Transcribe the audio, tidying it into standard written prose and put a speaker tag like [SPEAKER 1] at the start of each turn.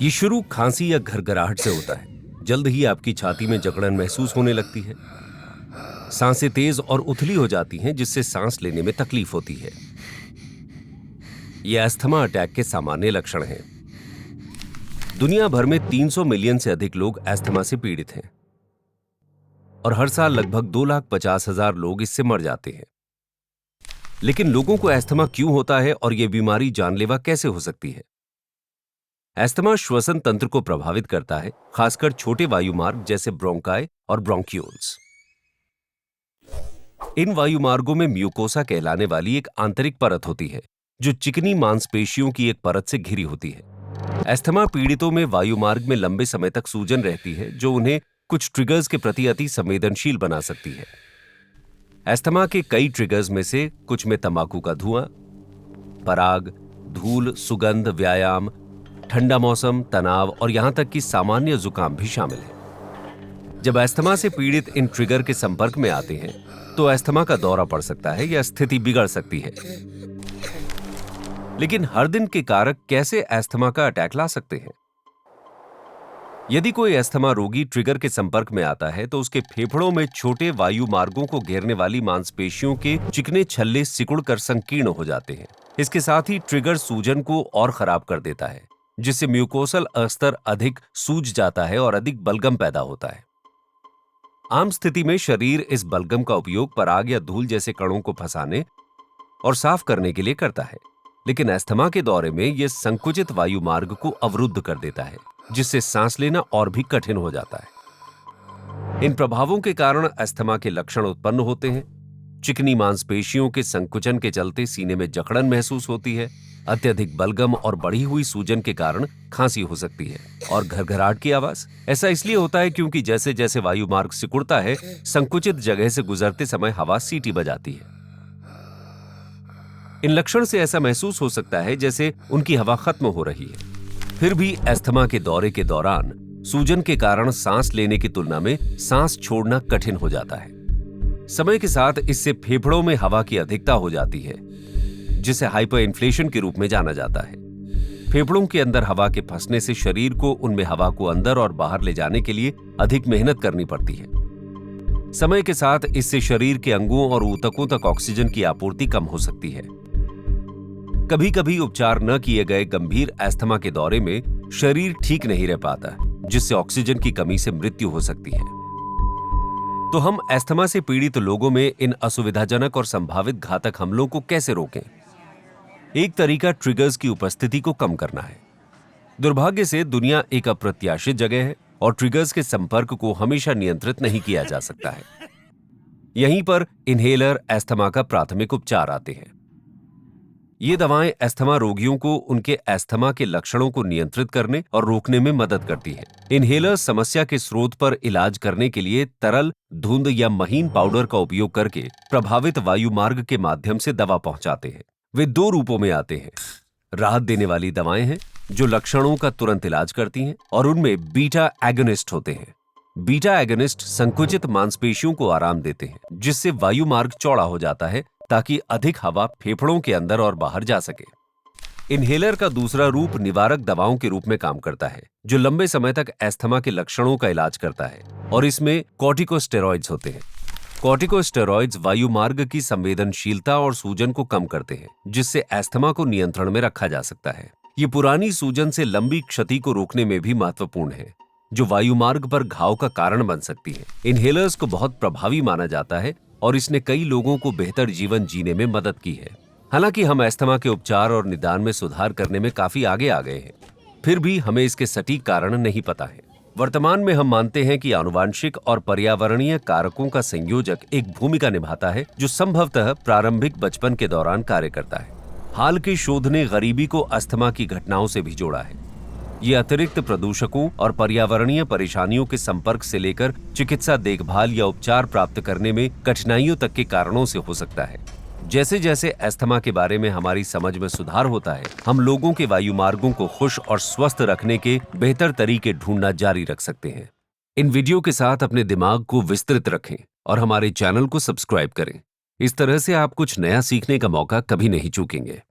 [SPEAKER 1] ये शुरू खांसी या घरघराहट से होता है। जल्द ही आपकी छाती में जकड़न महसूस होने लगती है। सांसें तेज और उथली हो जाती हैं, जिससे सांस लेने में तकलीफ होती है। ये अस्थमा अटैक के सामान्य लक्षण हैं। दुनिया भर में 300 मिलियन से अधिक लोग अस्थमा से पीड़ित हैं और हर साल लगभग 2,50,000 लोग इससे मर जाते हैं। लेकिन लोगों को अस्थमा क्यों होता है और यह बीमारी जानलेवा कैसे हो सकती है? अस्थमा श्वसन तंत्र को प्रभावित करता है, खासकर छोटे वायुमार्ग जैसे ब्रोंकाई और ब्रोंक्यूल्स। इन वायुमार्गों में म्यूकोसा कहलाने वाली एक आंतरिक परत होती है, जो चिकनी मांसपेशियों की एक परत से घिरी होती है। अस्थमा पीड़ितों में वायुमार्ग में लंबे समय तक सूजन रहती है, जो उन्हें कुछ ट्रिगर्स के प्रति अति संवेदनशील बना सकती है। अस्थमा के कई ट्रिगर्स में से कुछ में तंबाकू का धुआं, पराग, धूल, सुगंध, व्यायाम, ठंडा मौसम, तनाव और यहां तक कि सामान्य जुकाम भी शामिल है। जब अस्थमा से पीड़ित इन ट्रिगर के संपर्क में आते हैं तो अस्थमा का दौरा पड़ सकता है या स्थिति बिगड़ सकती है। लेकिन हर दिन के कारक कैसे अस्थमा का अटैक ला सकते हैं? यदि कोई अस्थमा रोगी ट्रिगर के संपर्क में आता है तो उसके फेफड़ों में छोटे वायु मार्गों को घेरने वाली मांसपेशियों के चिकने छल्ले सिकुड़कर संकीर्ण हो जाते हैं। इसके साथ ही ट्रिगर सूजन को और खराब कर देता है, जिससे म्यूकोसल अस्तर अधिक सूज जाता है और अधिक बलगम पैदा होता है। आम स्थिति में शरीर इस बलगम का उपयोग पराग या धूल जैसे कणों को फंसाने और साफ करने के लिए करता है, लेकिन अस्थमा के दौरे में यह संकुचित वायु मार्ग को अवरुद्ध कर देता है, जिससे सांस लेना और भी कठिन हो जाता है। इन प्रभावों के कारण अस्थमा के लक्षण उत्पन्न होते हैं। चिकनी मांसपेशियों के संकुचन के चलते सीने में जकड़न महसूस होती है। अत्यधिक बलगम और बढ़ी हुई सूजन के कारण खांसी हो सकती है और घरघराहट की आवाज। ऐसा इसलिए होता है क्योंकि जैसे जैसे वायु मार्ग सिकुड़ता है, संकुचित जगह से गुजरते समय हवा सीटी बजाती है। इन लक्षण से ऐसा महसूस हो सकता है जैसे उनकी हवा खत्म हो रही है। फिर भी अस्थमा के दौरे के दौरान सूजन के कारण सांस लेने की तुलना में सांस छोड़ना कठिन हो जाता है। समय के साथ इससे फेफड़ों में हवा की अधिकता हो जाती है, जिसे हाइपर इन्फ्लेशन के रूप में जाना जाता है। फेफड़ों के अंदर हवा के फंसने से शरीर को उनमें हवा को अंदर और बाहर ले जाने के लिए अधिक मेहनत करनी पड़ती है। समय के साथ इससे शरीर के अंगों और ऊतकों तक ऑक्सीजन की आपूर्ति कम हो सकती है। कभी कभी उपचार न किए गए गंभीर अस्थमा के दौरे में शरीर ठीक नहीं रह पाता, जिससे ऑक्सीजन की कमी से मृत्यु हो सकती है। तो हम अस्थमा से पीड़ित लोगों में इन असुविधाजनक और संभावित घातक हमलों को कैसे रोकें? एक तरीका ट्रिगर्स की उपस्थिति को कम करना है। दुर्भाग्य से दुनिया एक अप्रत्याशित जगह है और ट्रिगर्स के संपर्क को हमेशा नियंत्रित नहीं किया जा सकता है। यहीं पर इन्हेलर अस्थमा का प्राथमिक उपचार आते हैं। ये दवाएं अस्थमा रोगियों को उनके अस्थमा के लक्षणों को नियंत्रित करने और रोकने में मदद करती हैं। इन्हेलर समस्या के स्रोत पर इलाज करने के लिए तरल, धुंध या महीन पाउडर का उपयोग करके प्रभावित वायुमार्ग के माध्यम से दवा पहुंचाते हैं। वे दो रूपों में आते हैं। राहत देने वाली दवाएं हैं जो लक्षणों का तुरंत इलाज करती हैं और उनमें बीटा एगोनिस्ट होते हैं। बीटा एगोनिस्ट संकुचित मांसपेशियों को आराम देते हैं, जिससे वायुमार्ग चौड़ा हो जाता है ताकि अधिक हवा फेफड़ों के अंदर और बाहर जा सके। इन्हेलर का दूसरा रूप निवारक दवाओं के रूप में काम करता है, जो लंबे समय तक अस्थमा के लक्षणों का इलाज करता है, और इसमें कॉर्टिकोस्टेरॉइड्स होते हैं। कॉर्टिकोस्टेरॉइड्स वायुमार्ग की संवेदनशीलता और सूजन को कम करते हैं, जिससे अस्थमा को नियंत्रण में रखा जा सकता है। ये पुरानी सूजन से लंबी क्षति को रोकने में भी महत्वपूर्ण है, जो वायुमार्ग पर घाव का कारण बन सकती है। इन्हेलर्स को बहुत प्रभावी माना जाता है और इसने कई लोगों को बेहतर जीवन जीने में मदद की है। हालांकि हम अस्थमा के उपचार और निदान में सुधार करने में काफी आगे आ गए हैं, फिर भी हमें इसके सटीक कारण नहीं पता है। वर्तमान में हम मानते हैं कि आनुवांशिक और पर्यावरणीय कारकों का संयोजक एक भूमिका निभाता है, जो संभवतः प्रारंभिक बचपन के दौरान कार्य करता है। हाल के शोध ने गरीबी को अस्थमा की घटनाओं से भी जोड़ा है। ये अतिरिक्त प्रदूषकों और पर्यावरणीय परेशानियों के संपर्क से लेकर चिकित्सा देखभाल या उपचार प्राप्त करने में कठिनाइयों तक के कारणों से हो सकता है। जैसे जैसे अस्थमा के बारे में हमारी समझ में सुधार होता है, हम लोगों के वायुमार्गों को खुश और स्वस्थ रखने के बेहतर तरीके ढूंढना जारी रख सकते हैं। इन वीडियो के साथ अपने दिमाग को विस्तृत रखें और हमारे चैनल को सब्सक्राइब करें। इस तरह से आप कुछ नया सीखने का मौका कभी नहीं चूकेंगे।